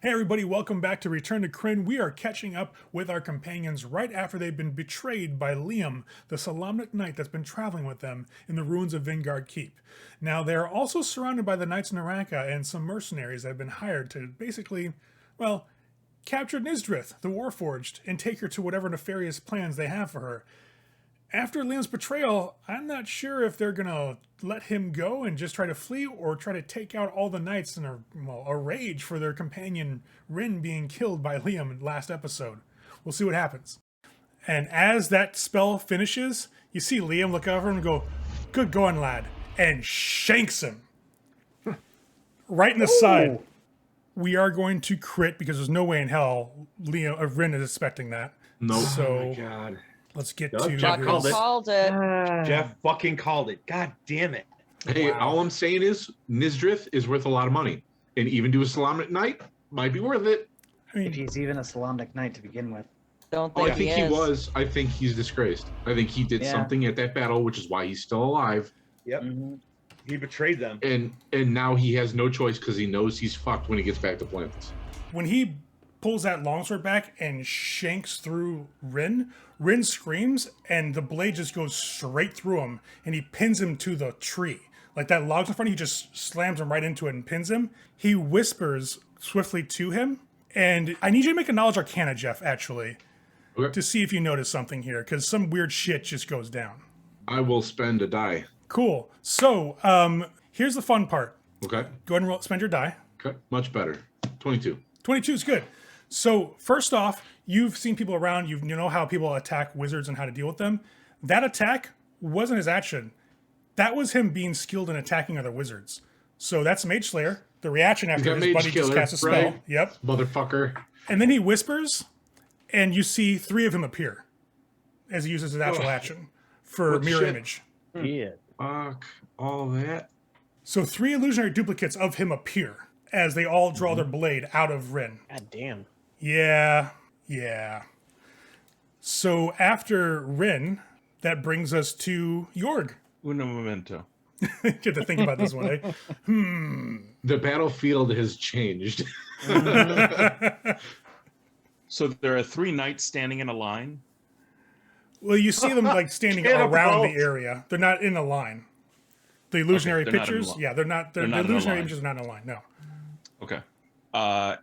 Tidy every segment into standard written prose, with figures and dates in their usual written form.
Hey everybody, welcome back to Return to Krynn. We are catching up with our companions right after they've been betrayed by Liam, the Solamnic Knight that's been traveling with them in the ruins of Vingaard Keep. Now, they are also surrounded by the Knights of Neraka and some mercenaries that have been hired to basically, well, capture Nisdrith, the Warforged, and take her to whatever nefarious plans they have for her. After Liam's betrayal, I'm not sure if they're gonna let him go and just try to flee or try to take out all the knights in a rage for their companion Rynn being killed by Liam in the last episode. We'll see what happens. And as that spell finishes, you see Liam look over and go, "Good going, lad," and shanks him. Right in the side. We are going to crit because there's no way in hell Rynn is expecting that. Nope. So, Oh my god. let's get Nope, to Jeff called it. it. Jeff fucking called it. God damn it. Hey, Wow. all I'm saying is Nisdrith is worth a lot of money. And even to a Solamnic Knight might be worth it. I mean, If he's even a Solamnic Knight to begin with. Don't Oh, think I think he is. was. I think he's disgraced. I think he did Yeah. something at that battle, which is why he's still alive. Yep. Mm-hmm. He betrayed them. And now he has no choice because he knows he's fucked when he gets back to Planets. when he pulls that longsword back and shanks through Rynn screams, and the blade just goes straight through him, and he pins him to the tree. Like that log's in front of you, just slams him right into it and pins him. He whispers swiftly to him, and I need you to make a knowledge arcana, Jeff, actually, Okay. to see if you notice something here, because some weird shit just goes down. I will spend a die. Cool. So, here's the fun part. Okay. Go ahead and spend your die. Okay. Much better. 22. 22 is good. So first off, you've seen people around. You know how people attack wizards and how to deal with them. That attack wasn't his action. That was him being skilled in attacking other wizards. So that's Mage Slayer. The reaction after got his Mage buddy just Killer, cast a spell. right? Yep. Motherfucker. And then he whispers, and you see 3 of him appear as he uses his actual action for What mirror shit? image. Yeah. Fuck all that. So 3 illusionary duplicates of him appear as they all draw their blade out of Rynn. God damn. Yeah. So after Rynn, that brings us to Jorg. Uno momento. Get to think about this one, eh? The battlefield has changed. So there are 3 knights standing in a line. Well, you see them like standing Get a around boat. the area. They're not in a line. The illusionary they're not in a pictures, line. yeah, they're not. The They're not in a illusionary line. images are not in a line. No. Okay.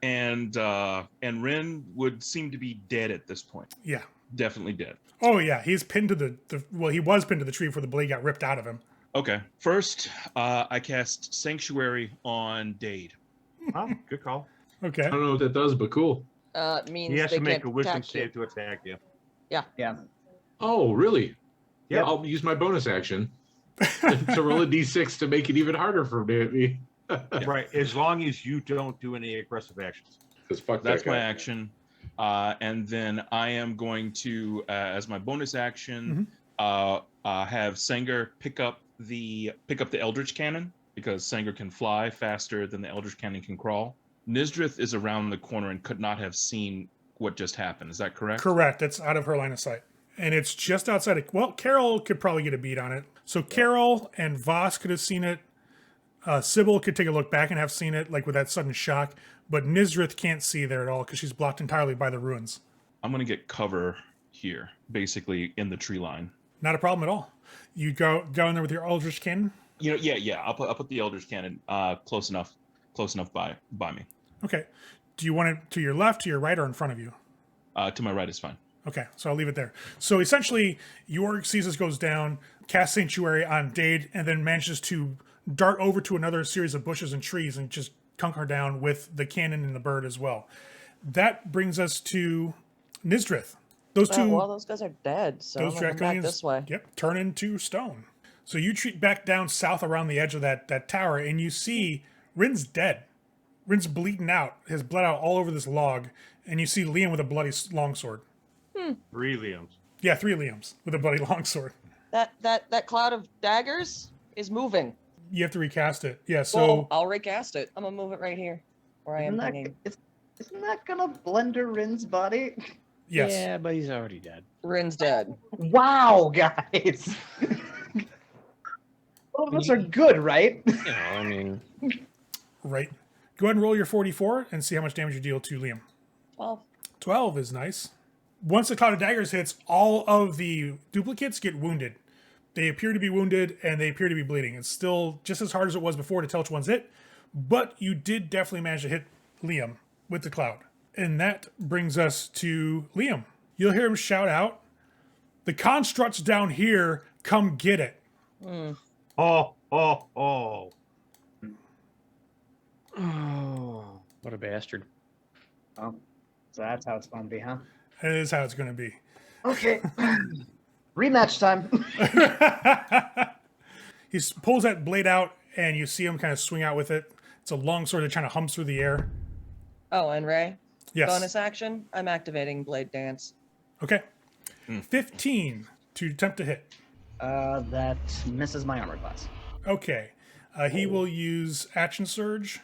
And Rynn would seem to be dead at this point. Yeah. Definitely dead. Oh yeah, he's pinned to he was pinned to the tree before the blade got ripped out of him. Okay. First, I cast Sanctuary on Dade. Oh, good call. Okay. I don't know what that does, but cool. Means He has they to make can't a wisdom attack you. save to attack you. Yeah. Oh, really? Yeah. I'll use my bonus action to roll a d6 to make it even harder for me. Right. As long as you don't do any aggressive actions. Because fuck That's that my guy. action. And then I am going to, as my bonus action, have Sanger pick up the Eldritch Cannon, because Sanger can fly faster than the Eldritch Cannon can crawl. Nisdrith is around the corner and could not have seen what just happened. Is that correct? Correct. It's out of her line of sight. And it's just outside of, well, Carol could probably get a beat on it. So Carol and Voss could have seen it. Sybil could take a look back and have seen it, like with that sudden shock. But Nisdrith can't see there at all because she's blocked entirely by the ruins. I'm going to get cover here, basically in the tree line. Not a problem at all. You go in there with your Eldritch Cannon. Yeah. I'll put the Eldritch Cannon close enough by me. Okay. Do you want it to your left, to your right, or in front of you? To my right is fine. Okay, so I'll leave it there. So essentially, Jorg sees this goes down, casts Sanctuary on Dade, and then manages to dart over to another series of bushes and trees and just conk her down with the cannon and the bird as well. That brings us to Nisdrith. Those two, Well, those guys are dead, so those I'm going back draconians, this way. yep, turn into stone. So you treat back down south around the edge of that tower, and you see Rynn's dead. Rynn's bleeding out, his blood out all over this log, and you see Liam with a bloody longsword. 3 Liams. Yeah, 3 Liams with a bloody longsword. That cloud of daggers is moving. You have to recast it. Yeah, so Well, I'll recast it. I'm gonna move it right here, where I am hanging. Isn't that gonna blender Rynn's body? yes. Yeah, but he's already dead. Ryn's dead. Wow, guys. All of us are good, right? You know, I mean, Right. Go ahead and roll your 44 and see how much damage you deal to Liam. 12. 12 is nice. Once the Cloud of Daggers hits, all of the duplicates get wounded. They appear to be wounded and they appear to be bleeding. It's still just as hard as it was before to tell which one's hit, but you did definitely manage to hit Liam with the Cloud. And that brings us to Liam. You'll hear him shout out, "The construct's down here, come get it." Oh. Oh, What a bastard. well, so that's how it's going to be, huh? That is how it's going to be. Okay. Rematch time. He pulls that blade out, and you see him kind of swing out with it. It's a long sword that kind of humps through the air. Oh, and Ray, Yes. bonus action. I'm activating Blade Dance. Okay. 15 to attempt to hit. That misses my armor class. Okay. He will use Action Surge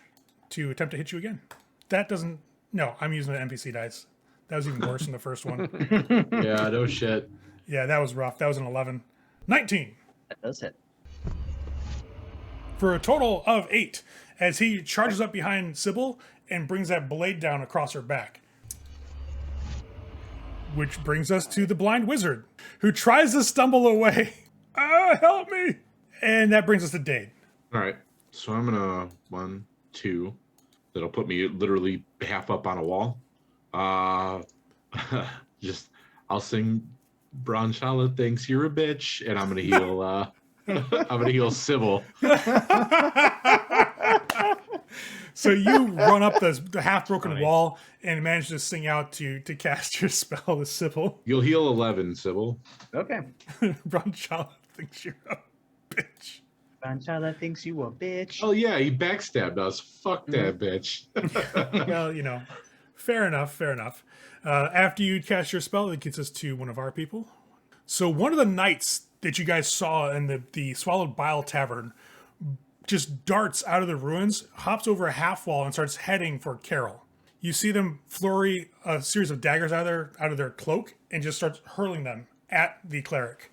to attempt to hit you again. That doesn't... No, I'm using the NPC dice. That was even worse than the first one. Yeah, no shit. Yeah, that was rough. That was an 11. 19. That does hit. For a total of 8, as he charges up behind Sybil and brings that blade down across her back. Which brings us to the blind wizard, who tries to stumble away. Ah, help me! And that brings us to Dade. All right. So I'm gonna 1, 2. That'll put me literally half up on a wall. Just I'll sing Bronzhala thinks you're a bitch, and I'm gonna heal I'm gonna heal Sybil. So you run up the half-broken wall and manage to sing out to cast your spell to Sybil. You'll heal 11, Sybil. Okay. Bronzhala thinks you're a bitch. Bronzhala thinks you a bitch. Oh yeah, he backstabbed us. Fuck that bitch. Well, fair enough, fair enough. After you cast your spell, it gets us to one of our people. So one of the knights that you guys saw in the Swallowed Bile Tavern just darts out of the ruins, hops over a half wall, and starts heading for Carol. You see them flurry a series of daggers out of their cloak and just starts hurling them at the cleric.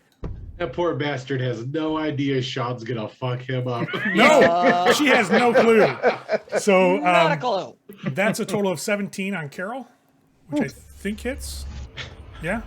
That poor bastard has no idea Sean's gonna fuck him up. No, she has no clue. So Not a clue. that's a total of 17 on Carol, which I think hits. Yeah?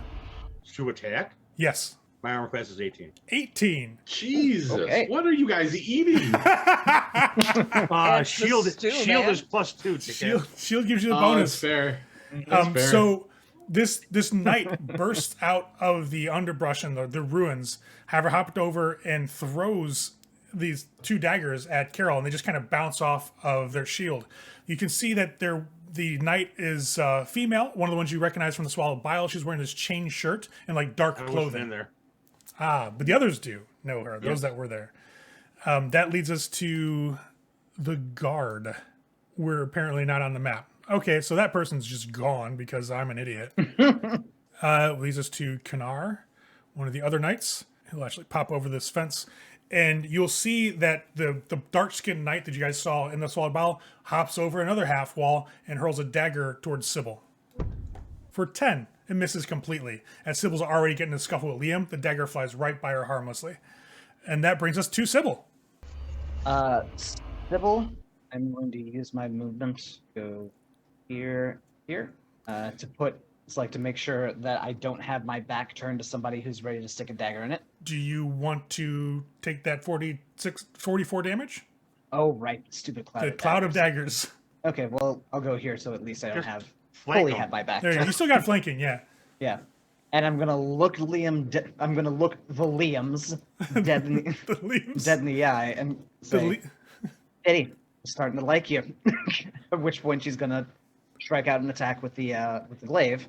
To attack. Yes. My armor class is 18. 18. Jesus, Okay. what are you guys eating? That's Shield, the stew, shield man. is +2. Shield gives you the Oh, bonus. that's fair. That's fair. So this knight bursts out of the underbrush and the ruins, however, hopped over and throws these 2 daggers at Carol, and they just kind of bounce off of their shield. You can see that the knight is female, one of the ones you recognize from the Swallowed Bile. She's wearing this chain shirt and like dark I wasn't in clothing. there. But the others do know her, those that were there. That leads us to the guard. We're apparently not on the map. Okay, so that person's just gone because I'm an idiot. Leads us to Kanar, one of the other knights. He'll actually pop over this fence. And you'll see that the dark-skinned knight that you guys saw in the Swallowed Bile hops over another half wall and hurls a dagger towards Sybil. For 10, it misses completely. As Sybil's already getting in a scuffle with Liam, the dagger flies right by her harmlessly. And that brings us to Sybil. Sybil, I'm going to use my movement to go here, to put, it's like to make sure that I don't have my back turned to somebody who's ready to stick a dagger in it. Do you want to take that 44 damage? Oh, right, stupid cloud. The cloud of daggers. Okay, well, I'll go here so at least I don't Just have flank fully 'em. have my back There you go. turned. You still got flanking, yeah. Yeah. And I'm gonna look I'm gonna look the Liams dead in the, The Liams. dead in the eye and The say, Le- Eddie, I'm starting to like you. At which point she's gonna strike out an attack with the glaive.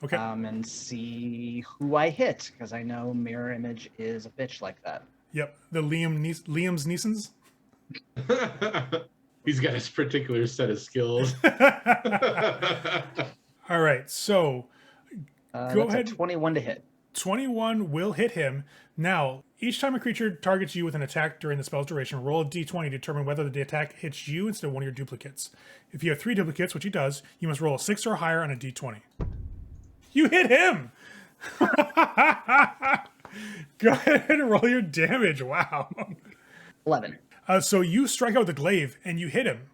Okay. And see who I hit, because I know mirror image is a bitch like that. Yep. The Liam's Neesons. He's got his particular set of skills. All right. So Go That's ahead. a 21 to hit. 21 will hit him. Now, each time a creature targets you with an attack during the spell's duration, roll a d20 to determine whether the attack hits you instead of one of your duplicates. If you have 3 duplicates, which he does, you must roll a 6 or higher on a d20. You hit him! Go ahead and roll your damage. Wow. 11. So you strike out with the glaive and you hit him.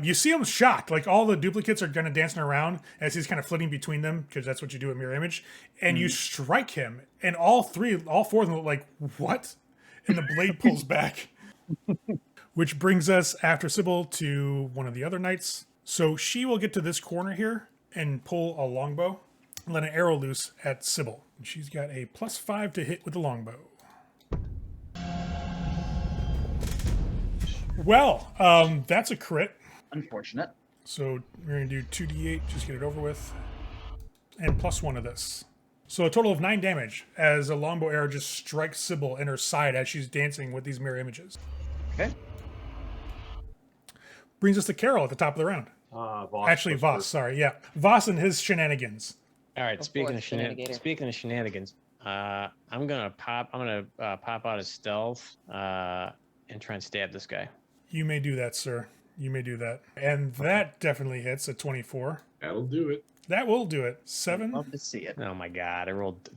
You see him shocked. Like all the duplicates are kind of dancing around as he's kind of flitting between them, because that's what you do at mirror image. And you strike him, and all four of them look like, what? And the blade pulls back. Which brings us, after Sybil, to one of the other knights. So she will get to this corner here and pull a longbow and let an arrow loose at Sybil. And she's got a +5 to hit with the longbow. Well, that's a crit. Unfortunate. So we're going to do 2d8, just get it over with. And +1 of this. So a total of 9 damage as a longbow arrow just strikes Sybil in her side as she's dancing with these mirror images. Okay. Brings us to Carol at the top of the round. Voss Actually, goes Voss, first. sorry. Yeah. Voss and his shenanigans. All right. Go Speaking forth, of shenanigator. shenanigans, I'm gonna pop out of stealth and try and stab this guy. You may do that, sir. You may do that. And that definitely hits a 24. That'll do it. That will do it. 7, Love to see it. Oh my god! I rolled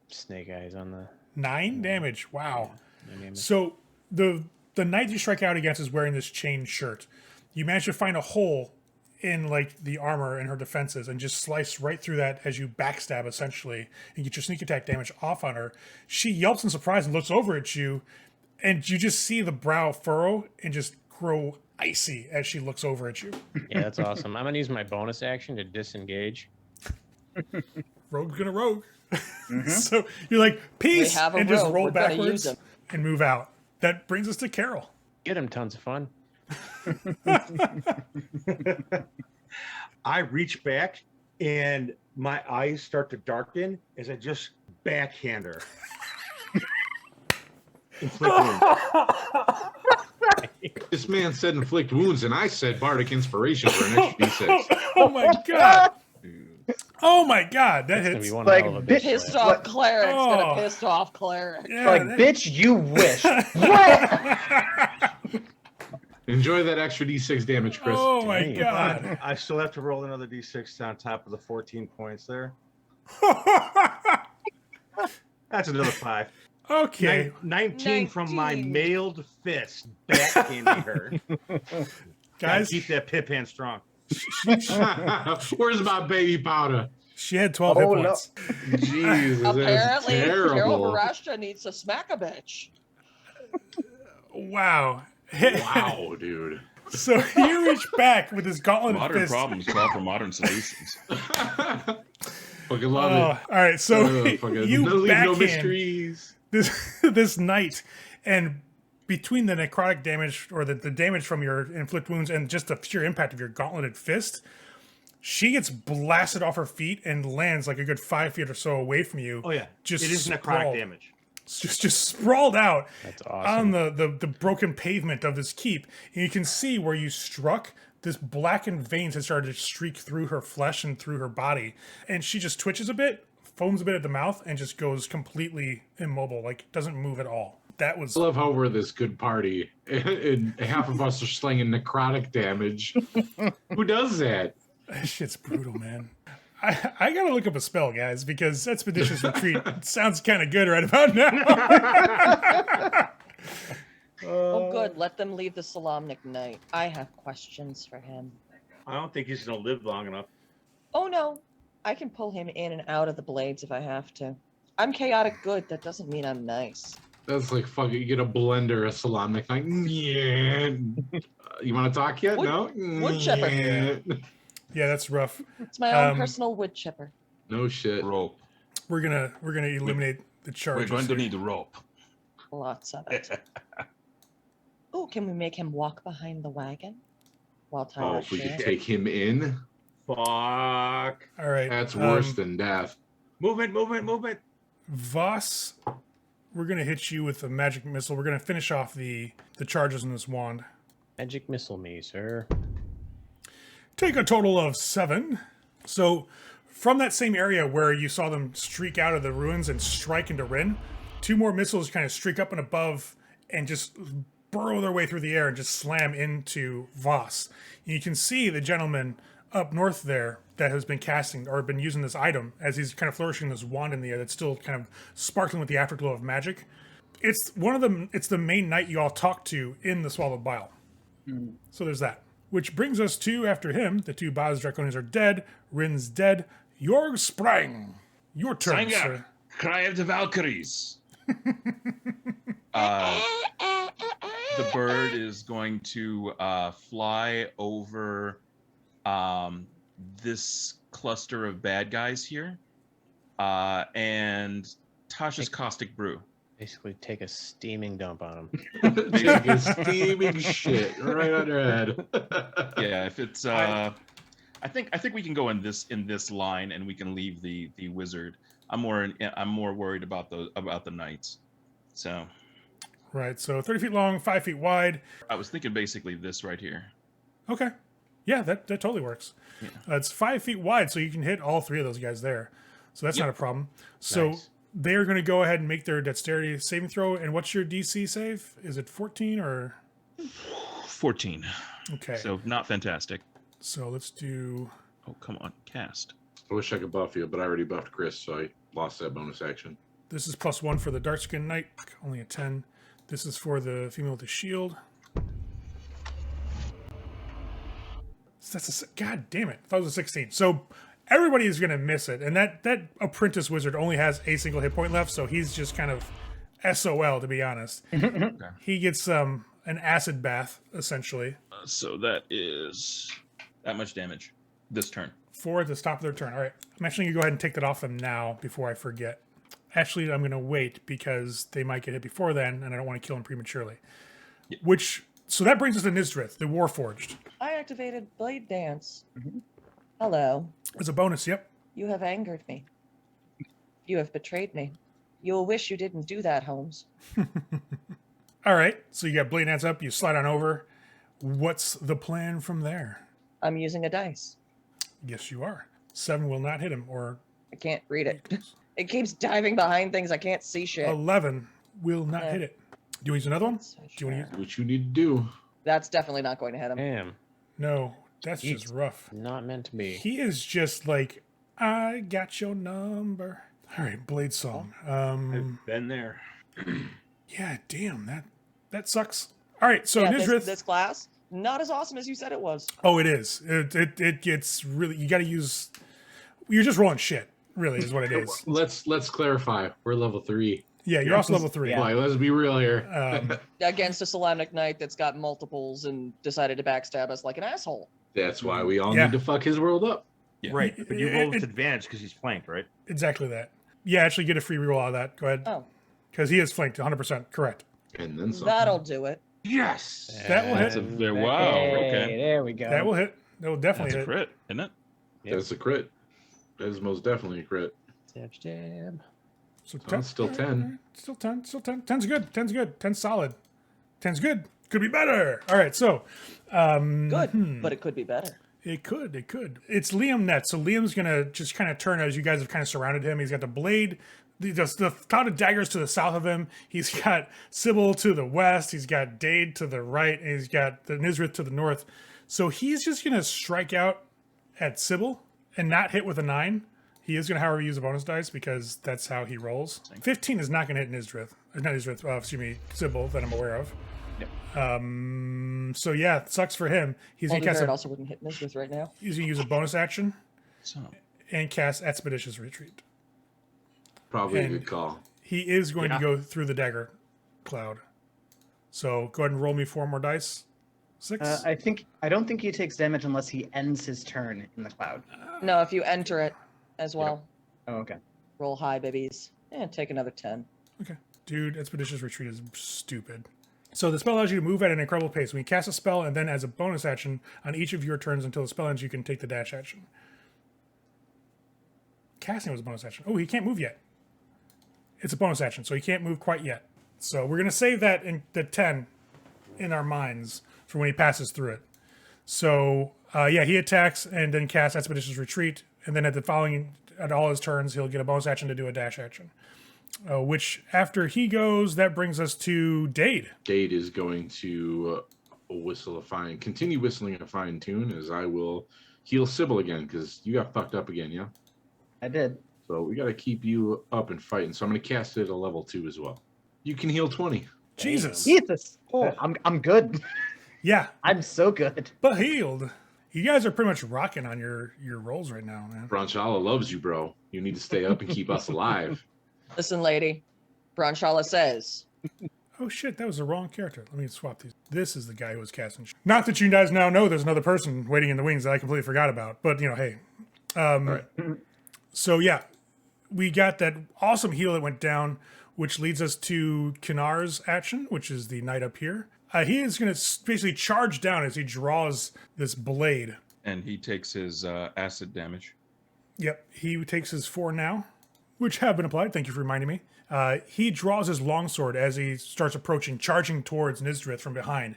snake eyes on the. 9 damage. Wow. damage. So the knight you strike out against is wearing this chain shirt. You manage to find a hole in like the armor and her defenses and just slice right through that as you backstab essentially and get your sneak attack damage off on her. She yelps in surprise and looks over at you, and you just see the brow furrow and just grow icy as she looks over at you. Yeah, that's awesome. I'm gonna use my bonus action to disengage. Rogue's gonna rogue. So you're like, peace, We have a and just rogue. roll We're gonna use backwards him. and move out. That brings us to Carol. Get him, tons of fun. I reach back and my eyes start to darken as I just backhand her. Inflict wounds. This man said inflict wounds, and I said bardic inspiration for an extra d6. Oh my god. Oh my god, that That's gonna hits. be one Like, hell of a bitch- bitch Pissed slap. off cleric's Oh. gonna piss off cleric. Yeah, Like, that- bitch, you wish. What? Enjoy that extra d6 damage, Chris. Oh my Damn. god. I still have to roll another d6 on top of the 14 points there. That's another 5. Okay. 19 from my 19. mailed fist backhanding her. Guys, Keep that pip hand strong. Where's my baby powder? she had 12 Oh, hit no. points. Jesus, that's Apparently, Carol terrible. Barashta needs to smack a bitch. Wow. Wow, dude. So you reach back with this gauntlet Modern fist. problems call for modern solutions. Fucking love Oh, it. all right, so Fucking you no leave no backhand mysteries. this knight, and between the necrotic damage or the damage from your inflict wounds and just the sheer impact of your gauntleted fist, she gets blasted off her feet and lands like a good 5 feet or so away from you. Oh, yeah. Just it is sprawled. necrotic damage. Just sprawled out That's on awesome. the broken pavement of this keep. And you can see where you struck, this blackened veins had started to streak through her flesh and through her body. And she just twitches a bit, foams a bit at the mouth, and just goes completely immobile, like doesn't move at all. That was I love how we're this good party, and half of us are slinging necrotic damage. Who does that? shit's brutal, man. I gotta look up a spell, guys, because Expeditious Retreat sounds kind of good right about now. Oh, good. Let them leave the Solamnic Knight. I have questions for him. I don't think he's going to live long enough. Oh, no. I can pull him in and out of the blades if I have to. I'm chaotic good. That doesn't mean I'm nice. That's like fucking. You get a blender, a Solamnic Knight. Yeah. You want to talk yet? Wood- No. wood chipper. Yeah. Yeah, that's rough. It's my own Um, personal wood chipper. No shit. Rope. We're gonna eliminate the We're charges. going to here. need the rope. Lots of it. Oh, can we make him walk behind the wagon while Oh, Tyler if we could shares? take him in, Fuck. All right. that's worse than death. Move it. Voss, we're gonna hit you with a magic missile. We're gonna finish off the charges in this wand. Magic missile me, sir. Take a total of 7. So, from that same area where you saw them streak out of the ruins and strike into Rynn, 2 more missiles kind of streak up and above and just burrow their way through the air and just slam into Voss. And you can see the gentleman up north there that has been casting or been using this item as he's kind of flourishing this wand in the air that's still kind of sparkling with the afterglow of magic. It's one of them. It's the main knight you all talked to in the Swallowed Bile. So there's that. Which brings us to, after him, the 2 Baz Draconians are dead. Rynn's dead. Jorg Sprang. Your turn, Sanger, sir. Cry of the Valkyries. The bird is going to fly over this cluster of bad guys here, and Tasha's Caustic Brew. Basically, take a steaming dump on him. Take a steaming shit right on your head. Yeah, if it's I think we can go in this line and we can leave the wizard. I'm more worried about the knights. So Right, so 30 feet long, 5 feet wide. I was thinking basically this right here. Okay. Yeah, that totally works. Yeah. It's 5 feet wide, so you can hit all 3 of those guys there. So that's not a problem. So Nice. they're going to go ahead and make their dexterity saving throw. And what's your DC save? Is it 14 or? 14. Okay. So not fantastic. So let's do. Oh, come on, cast. I wish I could buff you, but I already buffed Chris, so I lost that bonus action. This is +1 for the dark skinned knight, only a 10. This is for the female with the shield. God damn it! I thought it was a 16. So everybody is going to miss it, and that apprentice wizard only has a single hit point left, so he's just kind of SOL, to be honest. He gets an acid bath essentially So that is that much damage this turn. for the top of their turn. All right, I'm actually going to go ahead and take that off them now before I forget. Actually, I'm going to wait because they might get hit before then, and I don't want to kill them prematurely. Yeah. So that brings us to Nizdrith, the Warforged. I activated Blade Dance. Hello. As a bonus, yep. You have angered me. You have betrayed me. You will wish you didn't do that, Holmes. All right, so you got Blade Dance up, you slide on over. What's the plan from there? I'm using a dice. Yes, you are. 7 will not hit him, or I can't read it. It keeps diving behind things. I can't see shit. 11 will not hit it. Do you want to use another one? So Do you want to use? Do what you need to do. That's definitely not going to hit him. Damn, No, that's Yeet. just rough. not meant to be. He is just like, I got your number. All right, Blade Song. I've been there. Yeah, damn, that sucks. All right, so yeah, Nizdrith. this class, not as awesome as you said it was. Oh, it is. It gets really. You got to use. You're just rolling shit. Really, is what it is. Let's clarify. We're level 3. Yeah, you're also level 3. Yeah. Like, let's be real here. Against a Solamnic Knight that's got multiples and decided to backstab us like an asshole. That's why we all Yeah. need to fuck his world up. Yeah. Right, but you roll with It- advantage because he's flanked, right? Exactly that. Yeah, actually get a free reroll out of that. Go ahead. Oh, Because he is flanked 100%. Correct. And then some. that'll do it. Yes. That will hit. That's a very- wow, okay. There we go. That will hit. That will definitely That's a hit. crit, isn't it? That's a crit. That is most definitely a crit. Jab, jab. So it's still 10. Still 10. Still 10. 10's good. 10's good. 10's solid. 10's good. Could be better. All right. So, Good, but it could be better. It could. It could. It's Liam next. So Liam's gonna just kind of turn as you guys have kind of surrounded him. He's got the blade, the cloud of daggers to the south of him. He's got Sybil to the west. He's got Dade to the right, and he's got the Nizdrith to the north. So he's just gonna strike out at Sybil and not hit with a 9. He is gonna, however, use a bonus dice because that's how he rolls. 15 is not gonna hit Nizdrith. Not Nizdrith. Excuse me, Sybil that I'm aware of. So yeah, it sucks for him. He's Well, gonna cast it a, also wouldn't hit Nisbeth right now. he's gonna use a bonus action So and cast Expeditious Retreat. Probably a And- good call. He is going Yeah. to go through the dagger cloud. So go ahead and roll me 4 more dice. 6. I don't think he takes damage unless he ends his turn in the cloud. No, if you enter it as well, Oh, okay. roll high, babies. And take another 10. Okay. Dude, Expeditious Retreat is stupid. So the spell allows you to move at an incredible pace. When you cast a spell, and then as a bonus action, on each of your turns until the spell ends, you can take the dash action. Casting was a bonus action. Oh, he can't move yet. It's a bonus action, so he can't move quite yet. So we're going to save that in the 10 in our minds for when he passes through it. So, yeah, he attacks and then casts Expeditious Retreat, and then at all his turns, he'll get a bonus action to do a dash action. Which, after he goes, that brings us to Dade. Dade is going to continue whistling a fine tune as I will heal Sybil again because you got fucked up again, yeah? I did. So we got to keep you up and fighting. So I'm going to cast it at a level 2 as well. You can heal 20. Jesus. Jesus. Oh, I'm good. Yeah, I'm so good. but healed. You guys are pretty much rocking on your rolls right now, man. Branchala loves you, bro. You need to stay up and keep us alive. Listen, lady. Branchala says. Oh shit, that was the wrong character. Let me swap these. This is the guy who was casting. Not that you guys now know there's another person waiting in the wings that I completely forgot about. But, you know, hey. All right. So, yeah. We got that awesome heal that went down, which leads us to Kinnar's action, which is the knight up here. He is going to basically charge down as he draws this blade. And he takes his acid damage. Yep, he takes his 4 now, which have been applied. Thank you for reminding me. He draws his longsword as he starts approaching, charging towards Nizdrith from behind.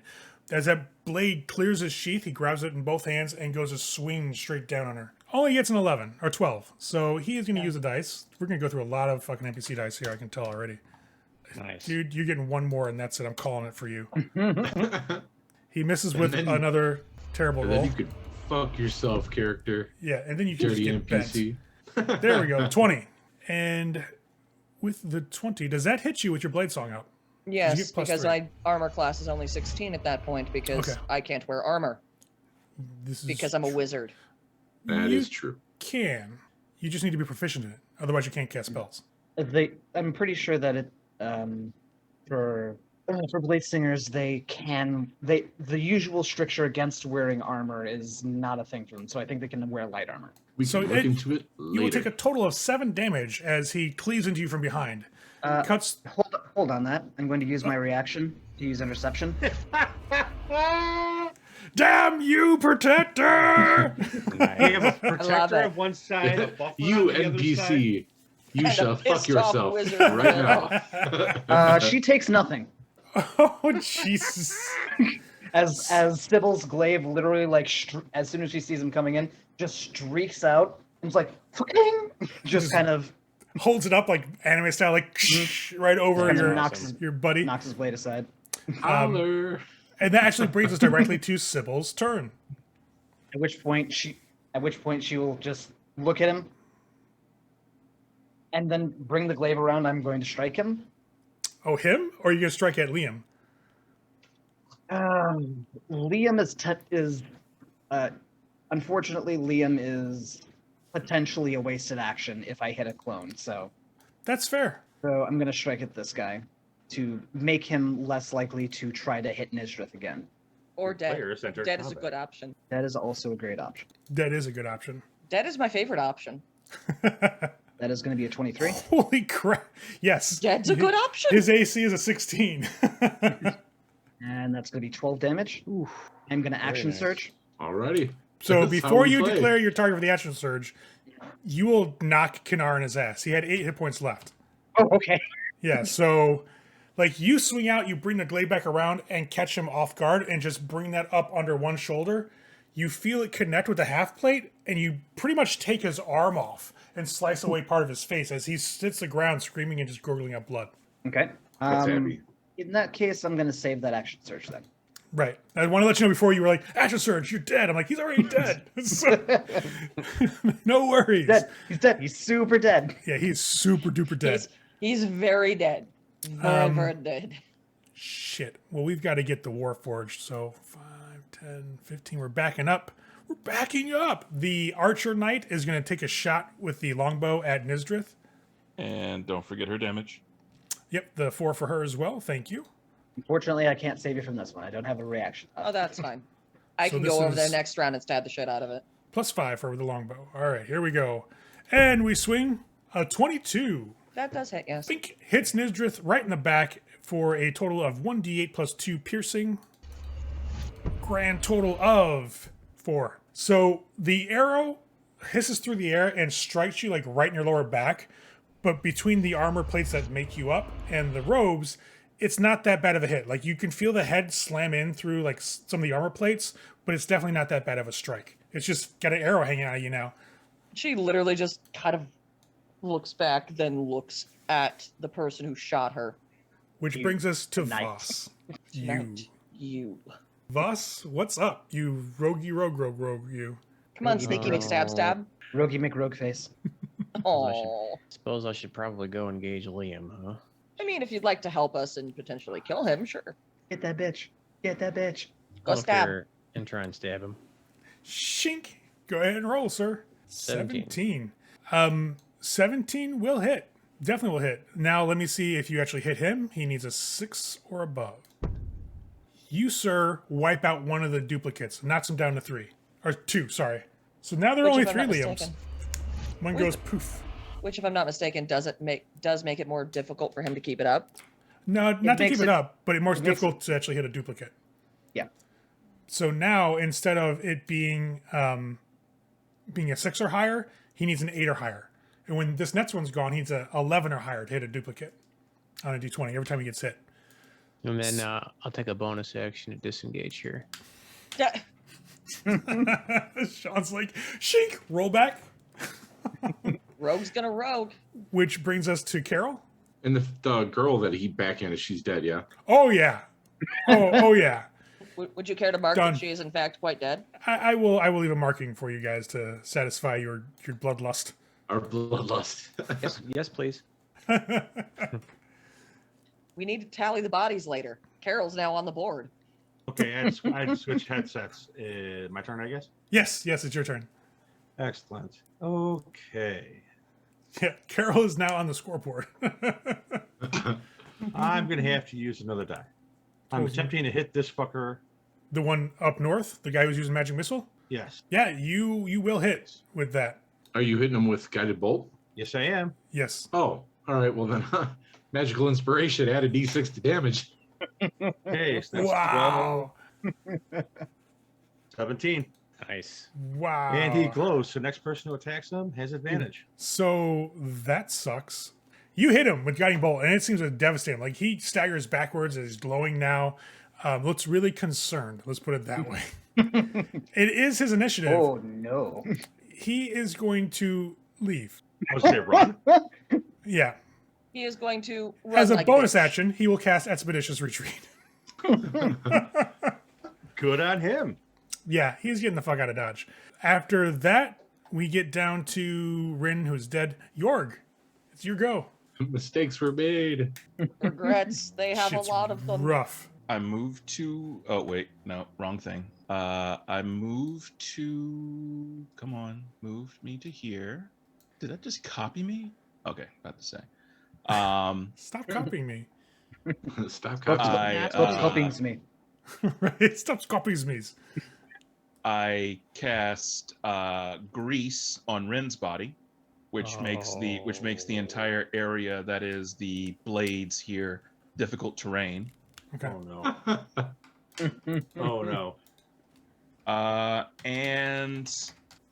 As that blade clears his sheath, he grabs it in both hands and goes to swing straight down on her. Only gets an 11, or 12. So he is going to use a dice. We're going to go through a lot of fucking NPC dice here, I can tell already. Nice. Dude, you're getting one more, and that's it. I'm calling it for you. He misses with then- another terrible And roll. then you could fuck yourself, character. Yeah, and then you can just Dirty get bent. NPC. There we go, 20. And with the 20, does that hit you with your blade song out? Yes, get plus because 3. my armor class is only 16 at that point because Okay. I can't wear armor This is because I'm a wizard. That You is true. can. You just need to be proficient in it. Otherwise, you can't cast spells. I'm pretty sure that it for blade singers the usual stricture against wearing armor is not a thing for them. So I think they can wear light armor. We So can look it- into it You will later. take a total of 7 damage as he cleaves into you from behind. Cuts. Hold on that. I'm going to use my reaction to use interception. Damn you, protector! We Nice. have a protector it. on one side, a buffer You on the other side. NPC, you And a shall fuck pissed off yourself wizard right in the now. She takes nothing. Oh, Jesus. As Sybil's glaive literally as soon as she sees him coming in, just streaks out and it's like fucking just kind of Holds it up like anime style, like right over kind of your, knocks your buddy. his blade aside. Holler. And that actually brings us directly to Sybil's turn. At which point she will just look at him and then bring the glaive around. I'm going to strike him. Oh, him? Or are you going to strike at Liam? Liam is unfortunately Liam is potentially a wasted action if I hit a clone. So That's fair. I'm going to strike at this guy to make him less likely to try to hit Nizdrith again. Or dead. Players enter Dead is a combat. good option. That is also a great option. That is a good option. Dead is my favorite option. That is going to be a 23. Holy crap. Yes. Dead's a good option. His AC is a 16. And that's going to be 12 damage. I'm going to action nice. surge. Alrighty. So That's how before we you play. declare your target for the action surge, you will knock Kinnar in his ass. He had 8 hit points left. Oh, okay. Yeah, so like you swing out, you bring the glaive back around and catch him off guard and just bring that up under one shoulder. You feel it connect with the half plate and you pretty much take his arm off and slice away part of his face as he sits the ground screaming and just gurgling up blood. Okay. That's happy. In that case, I'm going to save that action surge then. Right. I want to let you know before you were like, action surge, you're dead. I'm like, he's already dead. So- no worries. Dead. He's dead. He's super dead. Yeah, he's super duper dead. He's very dead. Very dead. Shit. Well, we've got to get the Warforged. So 5, 10, 15. We're backing up. We're backing up. The Archer Knight is going to take a shot with the longbow at Nizdrith. And don't forget her damage. Yep, the 4 for her as well. Thank you. Unfortunately, I can't save you from this one. I don't have a reaction. Oh, that's fine. I So can this go over there is- next round and stab the shit out of it. Plus 5 for the longbow. All right, here we go. And we swing a 22. That does hit, yes. Think hits Nizdrith right in the back for a total of 1d8 plus 2 piercing. Grand total of 4. So the arrow hisses through the air and strikes you like right in your lower back. But between the armor plates that make you up and the robes, it's not that bad of a hit. Like you can feel the head slam in through like some of the armor plates, but it's definitely not that bad of a strike. It's just got an arrow hanging out of you now. She literally just kind of looks back, then looks at the person who shot her. Which You brings us to knight. Voss. You. Knight, you. Voss, what's up? You roguey rogue you. Come on, sneaky McStab stab. Rogie McRogue face. Oh. Suppose I should probably go engage Liam, huh? I mean, if you'd like to help us and potentially kill him, sure. Get that bitch. Get that bitch. Go stab. Conquer and try and stab him. Shink. Go ahead and roll, sir. 17. 17 will hit. Definitely will hit. Now let me see if you actually hit him. He needs a 6 or above. You, sir, wipe out one of the duplicates. Knocks him down to 3. Or 2, sorry. So now there are only Which, if 3 I'm not Liams. mistaken- One goes poof. Which, if I'm not mistaken, does make it more difficult for him to keep it up. No, not to makes keep it up, but it's more makes difficult to actually hit a duplicate. Yeah. So now, instead of it being a 6 or higher, he needs an 8 or higher. And when this next one's gone, he needs a 11 or higher to hit a duplicate on a d20 every time he gets hit. And then I'll take a bonus action to disengage here. Yeah. Sean's like, shink, roll back. Rogue's gonna rogue. Which brings us to Carol. And the girl that he backhanded, she's dead, yeah? Oh, yeah. Oh, yeah. Would you care to mark Done. that she is in fact quite dead? I will leave a marking for you guys to satisfy your bloodlust. Our bloodlust. Yes, please. We need to tally the bodies later. Carol's now on the board. Okay, I had switched headsets. My turn, I guess. Yes, it's your turn. Excellent. Okay. Yeah, Carol is now on the scoreboard. I'm going to have to use another die. I'm attempting to hit this fucker. The one up north, the guy who's using magic missile. Yes. Yeah, you will hit with that. Are you hitting him with guided bolt? Yes, I am. Yes. Oh, all right. Well then, magical inspiration. Add a d6 to damage. Okay, so that's Wow. 17. Nice. Wow. And he glows, so next person who attacks him has advantage. So that sucks. You hit him with guiding bolt, and it seems to devastate him. Like he staggers backwards and is glowing now. Looks really concerned. Let's put it that way. It is his initiative. Oh no. He is going to leave. I was going to run. Yeah. He is going to run As a like bonus bitch. action, he will cast Expeditious Retreat. Good on him. Yeah, he's getting the fuck out of Dodge. After that, we get down to Rynn, who's dead. Yorg, it's your go. Mistakes were made. Regrets. They have Shit's a lot of them. rough. I moved to. Oh wait, no, wrong thing. I moved to. Come on, moved me to here. Did that just copy me? Okay, about to say. Stop copying me. Stop Stop copying. copying me. Right? Stop copying me. I cast grease on Rynn's body, which makes the entire area that is the blades here difficult terrain. Okay. Oh, no. Oh, no. And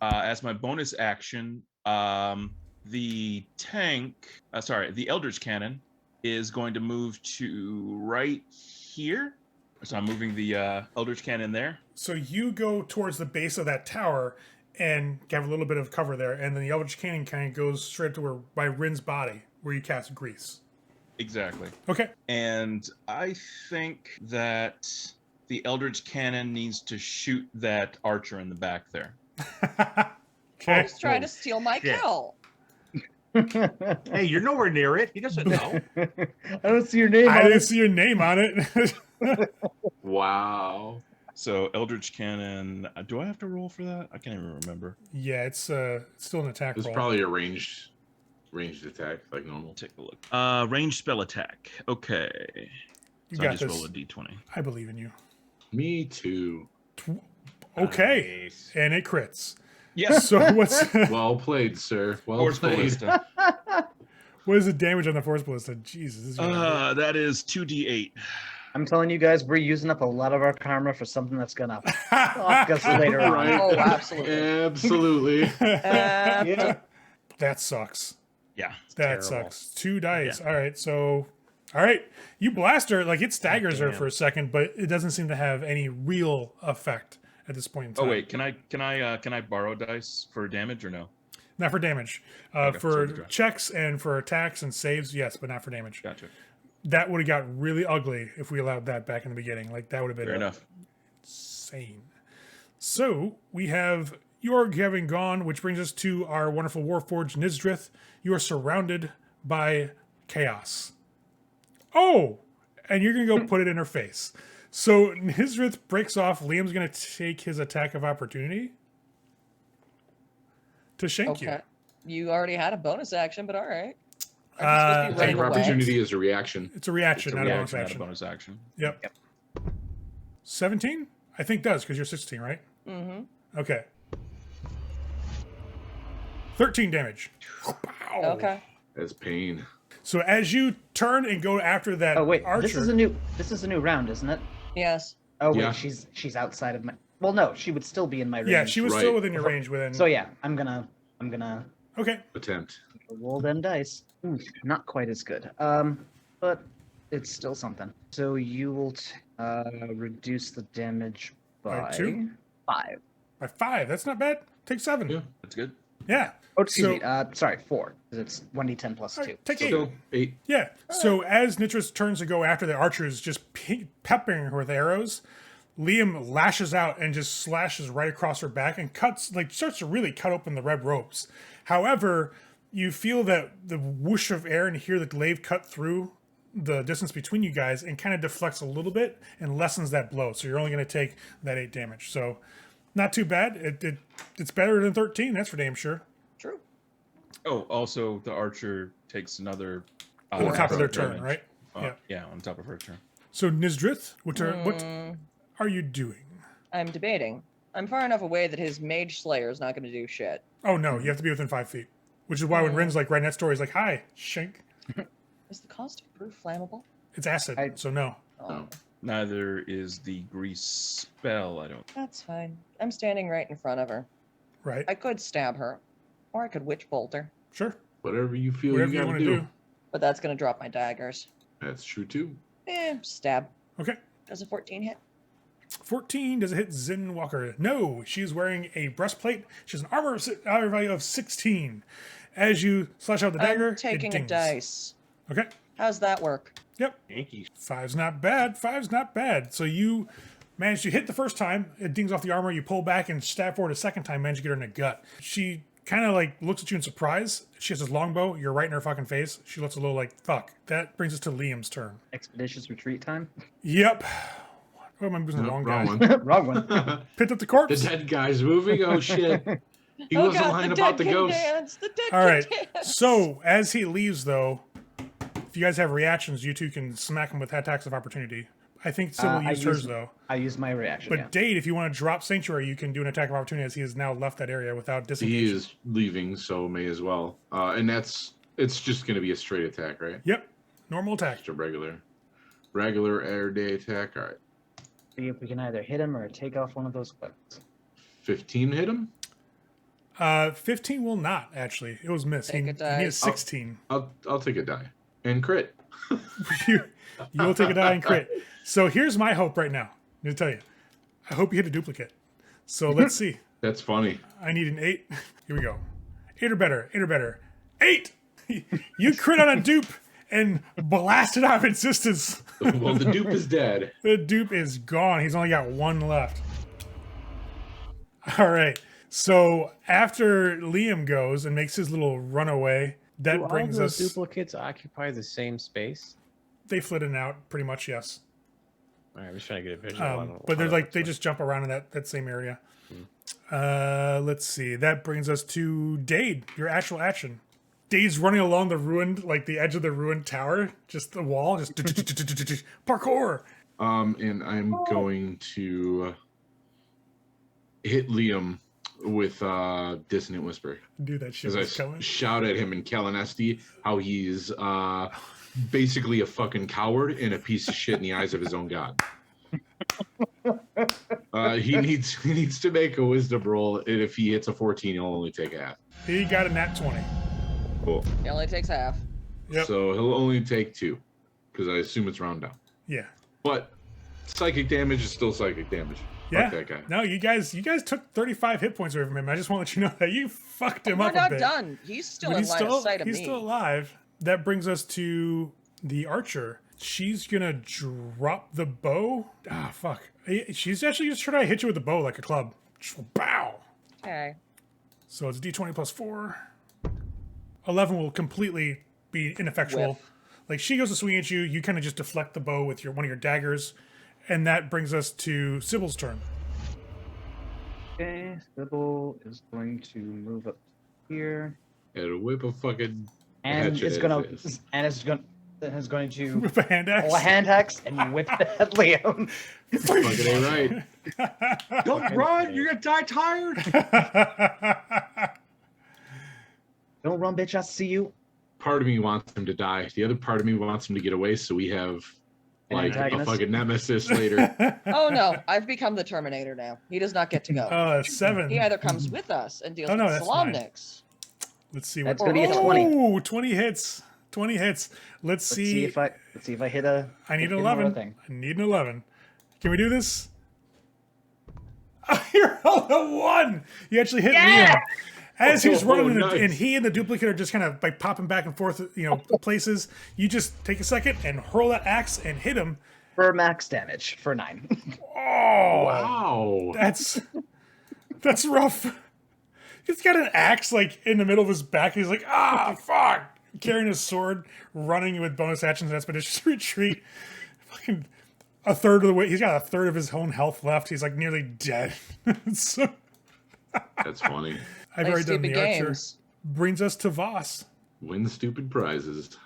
as my bonus action, the Eldritch Cannon is going to move to right here. So I'm moving the Eldritch Cannon there. So you go towards the base of that tower and have a little bit of cover there, and then the Eldritch Cannon kind of goes straight to where by Rynn's body, where you cast grease. Exactly. Okay. And I think that the Eldritch Cannon needs to shoot that archer in the back there. Okay. He's trying to steal my shit. kill. Hey, you're nowhere near it. He doesn't know. I don't see your name. I on didn't it. see your name on it. Wow. So Eldritch Cannon, do I have to roll for that? I can't even remember. Yeah, it's still an attack It's roll. probably a ranged attack, like normal. Take a look. Ranged spell attack. Okay. You So got I just this. roll a d20. I believe in you. Me too. Okay, Nice. and it crits. Yes. So what's Well played, sir. Well Force played. Ballista. what is the damage on the force ballista? Jesus, this is gonna hurt. That is 2d8. I'm telling you guys, we're using up a lot of our karma for something that's gonna fuck us later on. Right. Oh, absolutely. Absolutely. Yeah. That sucks. Yeah. That terrible. sucks. 2 dice. All right, so all right, you blast her like it staggers her Damn. for a second, but it doesn't seem to have any real effect at this point in time. Oh wait, can I borrow dice for damage or no? Not for damage. Okay, For sorry to try. checks and for attacks and saves, yes, but not for damage. Gotcha. That would have got really ugly if we allowed that back in the beginning. Like that would have been Fair enough. insane. So we have Yorg having gone, which brings us to our wonderful Warforged Nizdrith. You are surrounded by chaos. Oh, and you're gonna go put it in her face. So Nizrith breaks off. Liam's going to take his attack of opportunity to shank you. Okay. You already had a bonus action, but all right. Are you supposed to be Attack Attack running of of away? opportunity is a reaction. It's a reaction, It's a not reaction, a bonus not a action. bonus action. Yep. 17? I think does, because you're 16, right? Mm-hmm. Okay. 13 damage. Pow. Okay. As pain. So as you turn and go after that Oh wait, archer, this is a new round, isn't it? Yes. Oh wait, Yeah. she's outside of my. Well, no, she would still be in my range. yeah, she was Right. still within your range. Within. So yeah, I'm gonna Okay. Attempt. roll them dice. Ooh, not quite as good. But it's still something. So you will reduce the damage By by 2? 5. By 5. That's not bad. Take 7. Yeah. That's good. Yeah. Oh, excuse So- me. Sorry, 4. Because it's 1d10 plus All 2. right, take 8. Still 8. Yeah. So as Nitris turns to go after the archers, just peppering her with arrows, Liam lashes out and just slashes right across her back and starts to really cut open the red ropes. However, you feel that the whoosh of air and hear the glaive cut through the distance between you guys and kind of deflects a little bit and lessens that blow. So you're only going to take that 8 damage. So not too bad. It's better than 13. That's for damn sure. True. Oh, also the archer takes another. On top of their damage. turn, right? Yeah. Yeah, on top of her turn. So Nizdrith, what are you doing? I'm debating. I'm far enough away that his mage slayer is not going to do shit. Oh no, you have to be within 5 feet. Which is why when Rynn's like right next door, he's like, "Hi, shank." Is the caustic brew flammable? It's acid, so no. Oh, No. Neither is the grease spell. I don't. that's fine. I'm standing right in front of her. Right? I could stab her, or I could witch bolt her, Sure. Whatever you feel Whatever you you gotta want to do. do. but that's going to drop my daggers. That's true too. Stab. Okay. Does a 14 hit? 14. Does it hit Zin Walker? No. She's wearing a breastplate. She has an armor value of 16. As you slash out the dagger, I'm taking it a dings. dice. Okay. How's that work? Yep. Yankees. 5's not bad. 5's not bad. So you manage to hit the first time. It dings off the armor. You pull back and stab forward a second time. Manage to get her in the gut. She kind of like looks at you in surprise. She has this longbow. You're right in her fucking face. She looks a little like, fuck. That brings us to Liam's turn. Expeditious retreat time. Yep. Oh, I'm using the No, wrong wrong guy. one. Wrong one. Picked up the The corpse. dead guy's moving. Oh shit. He Oh wasn't God, lying the about dead the can ghost. dance. The dead All can right. dance. So as he leaves, though, if you guys have reactions, you two can smack him with attacks of opportunity. I think Sybil I used hers used- though. I use my reaction. But Yeah. Dade, if you want to drop Sanctuary, you can do an attack of opportunity as he has now left that area without He disengaging. is leaving, so may as well. And it's just gonna be a straight attack, right? Yep. Normal attack. Just a regular air day attack. All right. See if we can either hit him or take off one of those weapons. 15 hit him. 15 will not actually. It was missed. He Take a die. needs 16. I'll take a die and crit. you will take a die and crit. So here's my hope right now. I'm gonna tell you. I hope you hit a duplicate. So let's see. That's funny. I need an 8. Here we go. 8 or better. 8 or better. 8! You crit on a dupe and blast it out of existence. Well, the dupe is dead. The dupe is gone. He's only got 1 left. All right. So after Liam goes and makes his little runaway, that Do brings all the us. duplicates occupy the same space? They flit in and out, pretty much, yes. All right, I'm just trying to get a visual. on But they're how like it they looks just jump around in that same area. Let's see. That brings us to Dade, your actual action. Dade's running along the ruined, like the edge of the ruined tower, just the wall, just parkour. And I'm going to hit Liam with Dissonant Whisper. Dude, that shit As I was coming. shout at him in Kalanesti how he's basically a fucking coward and a piece of shit in the eyes of his own god. He needs to make a wisdom roll, and if he hits a 14, he'll only take a half. He got a nat 20. Cool. It only takes half. Yep. So he'll only take 2, because I assume it's round down. Yeah. But psychic damage is still psychic damage. Yeah. Fuck that guy. No, you guys took 35 hit points away from him. I just want to let you know that you fucked him We're up a not bit. done. He's still But in line of sight of he's me. still alive. That brings us to the archer. She's gonna drop the bow. Ah, fuck. She's actually just trying to hit you with the bow like a club. Just bow. Okay. So it's d20 plus 4. 11 will completely be ineffectual. Whiff. Like she goes to swing at you, you kind of just deflect the bow with one of your daggers, And that brings us to Sybil's turn. Okay, Sybil is going to move up here. It'll whip a fucking And hatchet it's at gonna his face. is going to With a hand axe. pull a hand axe and whip it at Liam. Fucking ain't right. Don't run! You're gonna die tired. Don't run, bitch! I see you. Part of me wants him to die. The other part of me wants him to get away so we have An like a antagonist? fucking nemesis later. Oh no, I've become the Terminator now. He does not get to go. 7. He either comes with us and deals Oh, no, with that's fine. Solamnics. Let's see That's what. gonna be a 20. Oh, 20 hits. 20 hits. Let's see. Let's see if I hit a. I need hit an more 11. thing. I need an 11. Can we do this? You're on a 1. You actually hit Liam. As he's running, nice. and he and the duplicate are just kind of like popping back and forth, places. You just take a second and hurl that axe and hit him. For max damage for 9. Oh, Wow. that's rough. He's got an axe like in the middle of his back. He's like, fuck, carrying his sword, running with bonus actions and expeditious retreat. Fucking a third of the way. He's got a third of his own health left. He's like nearly dead. So, That's funny. I've Play already done the stupid archer. games. Brings us to Voss. Win stupid prizes.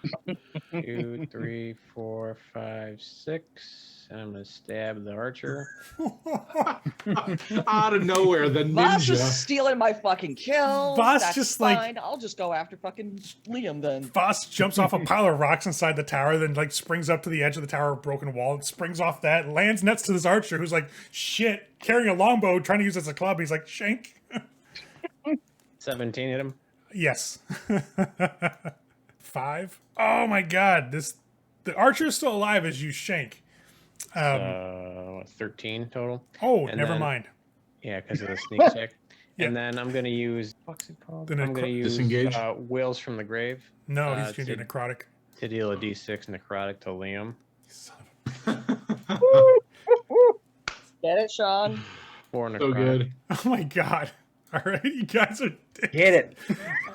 2, 3, 4, 5, 6. And I'm gonna stab the archer. Out of nowhere, the Voss is ninja. stealing my fucking kills. Voss That's just, like- fine. I'll just go after fucking Liam then. Voss jumps off a pile of rocks inside the tower, then like springs up to the edge of the tower, broken wall, and springs off that, lands next to this archer who's like, shit, carrying a longbow, trying to use it as a club. He's like, shank. 17 hit him. Yes. 5. Oh my god, the archer is still alive as you shank. 13 total. Oh, and never then- mind. Yeah, because of the sneak check. Yeah. And then I'm gonna use what's it called? The I'm gonna use disengage? Wills from the grave No, he's gonna do to- necrotic. to deal a D6 necrotic to Liam. Son of Get it, Sean? 4 necrotic. So good. Oh my god. All right, you guys are. Hit it.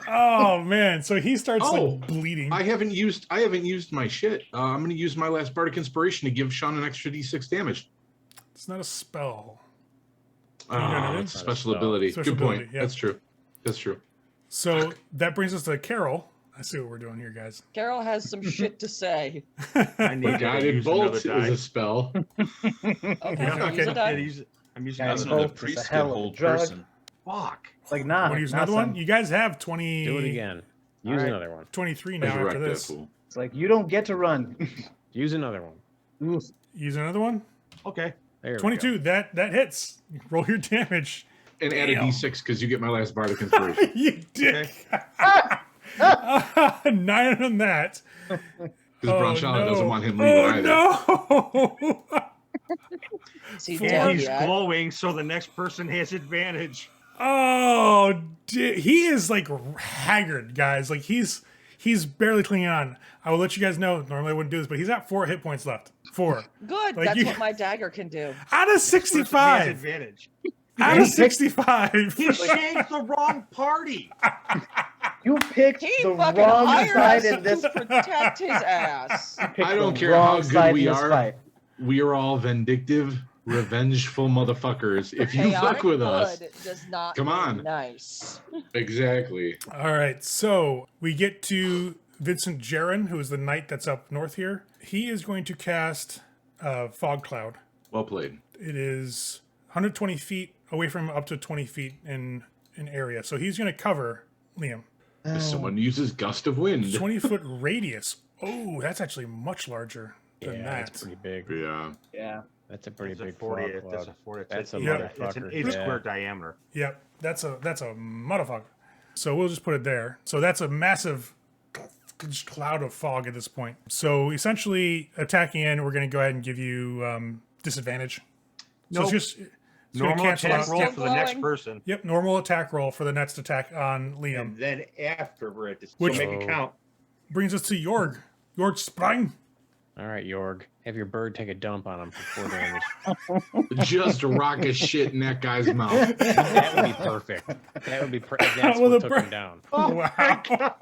Oh man, so he starts Oh, like bleeding. I haven't used my shit. I'm gonna use my last bardic inspiration to give Sean an extra D6 damage. It's not a spell. Oh, know it's it? a special ability. Special Good point. ability, yeah. That's true. That's true. So that brings us to Carol. I see what we're doing here, guys. Carol has some shit to say. I need to Guided use bolt another is die. a spell. Okay, Okay. use a die. I'm using Guys, That's another not a both is a priest hell can of a hold drug. person. Fuck. It's like, nah. Want to use nah, another one? son. You guys have 20. Do it again. Use Alright. another one. 23 now Resurrect after that this. fool. It's like, you don't get to run. Use another one. Use another one. Okay. There we 22. That hits. Roll your damage. And add a Damn. D6 because you get my last bardic inspiration. You dick. 9 on that. Because Bronchella no. doesn't want him leaving either. Oh no! Is he Four. dead He's yet? glowing, so the next person has advantage. Oh, he is like haggard, guys. Like he's barely clinging on. I will let you guys know. Normally I wouldn't do this, but he's got 4 hit points left. 4 Good. Like That's you- what my dagger can do. out of Person has 65. advantage. Out of 65. He shanked the wrong party. You picked He the fucking wrong hired side us in this. to protect his ass. Picked I don't the care how wrong good side we in this are. fight. We are all vindictive, revengeful motherfuckers. If you Chaotic fuck with us, good does not come mean on. nice. exactly. All right, so we get to Vincent Jaron, who is the knight that's up north here. He is going to cast Fog Cloud. Well played. It is 120 feet away from him, up to 20 feet in area. So he's going to cover Liam. If someone uses gust of wind. 20-foot radius. Oh, that's actually much larger than Yeah, that. that's pretty big. Yeah. Yeah. That's a pretty That's a big 40. fog That's a cloud. 40. That's a Yeah. It's an motherfucker. 8 Yeah. square diameter. Yep, that's a motherfucker. So we'll just put it there. So that's a massive cloud of fog at this point. So essentially, attacking in, we're going to go ahead and give you disadvantage. So Nope. it's just it's gonna Normal cancel attack out. roll Yep. for the next Glowing. person. Yep, normal attack roll for the next attack on And Liam. then after we're at this, Which- so make it count. Brings us to Jorg. Jorg Sprang. All right, Jorg. Have your bird take a dump on him for 4 damage. Just rocket shit in that guy's mouth. That would be perfect. That would be that's With what a took bird. him down. Wow.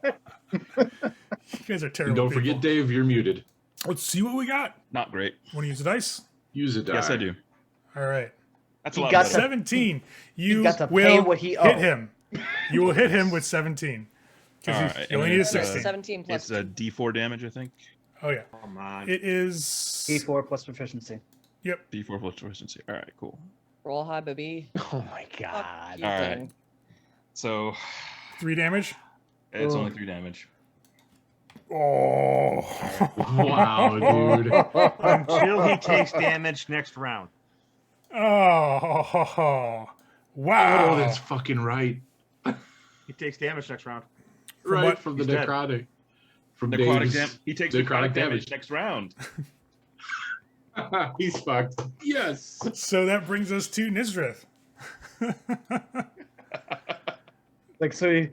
You guys are terrible. And don't forget, people. Dave, you're muted. Let's see what we got. Not great. Want to use the dice? Use a die. Yes, I do. All right. That's He a lot got better. to- 17. You got to pay will what he hit owed. him. You will hit him with 17. Because All you, right, you only and need a it's, 16. 17 plus It's a 2. D4 damage, I think. Oh, yeah. Come on. It is. D4 plus proficiency. Yep. D4 plus proficiency. All right, cool. Roll high, baby. Oh my Fuck god. you, All right. thing. So 3 damage. it's Ugh. only 3 damage. Oh. Wow, dude. Until he takes damage next round. Oh. Wow. Oh, that's fucking right. He takes damage next round. Right what? from the He's dead. necrotic. From Necrotic Dave's damage. He takes necrotic necrotic damage damage. next round. He's fucked. Yes. So that brings us to Nizdrith. Like, so he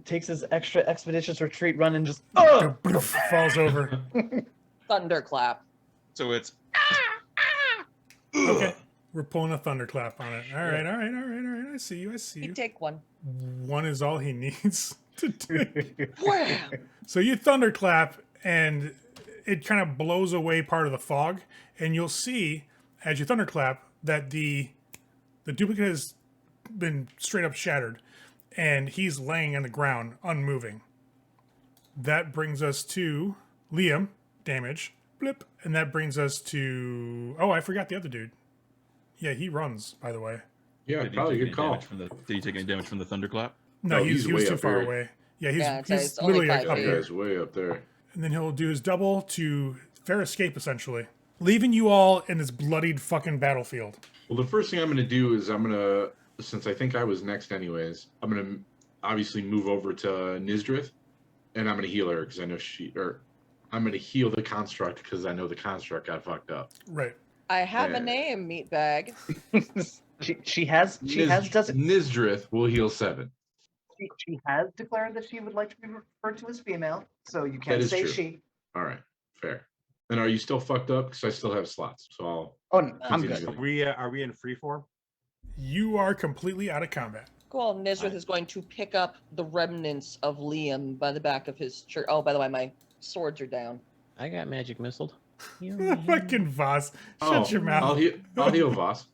takes his extra expeditious retreat run and just Falls over. Thunderclap. So it's Okay. We're pulling a thunderclap on it. All right. I see you. He'd take one. One is all he needs to do. Wham! So you thunderclap, and it kind of blows away part of the fog, and you'll see as you thunderclap that the duplicate has been straight up shattered, and he's laying on the ground, unmoving. That brings us to Liam, damage, blip, and that brings us to I forgot the other dude. Yeah, he runs, by the way. Yeah, did he probably a take good any call. damage from the? Did he take any damage from the thunderclap? No, No, he he's was way too up far here. away. Yeah, he's It's only literally 5 up feet. here. Guy's way up there. And then he'll do his double to fair escape, essentially, leaving you all in this bloodied fucking battlefield. Well, the first thing I'm going to do is since I think I was next anyways, I'm going to obviously move over to Nizdrith, and I'm going to heal her because I know I'm going to heal the construct because I know the construct got fucked up. Right. I have Yeah. a name, meatbag. she has Nizdrith will heal 7. she has declared that she would like to be referred to as female, so you That can't is say true. she. All right, fair. And are you still fucked up? Because I still have slots, so I'll. Oh, no, I'm Continue. good. Are we in free form? You are completely out of combat. Cool. Nizrith is going to pick up the remnants of Liam by the back of his shirt. Oh, by the way, my swords are down. I got magic missiled. Fucking Voss. Shut your mouth. I'll heal Voss.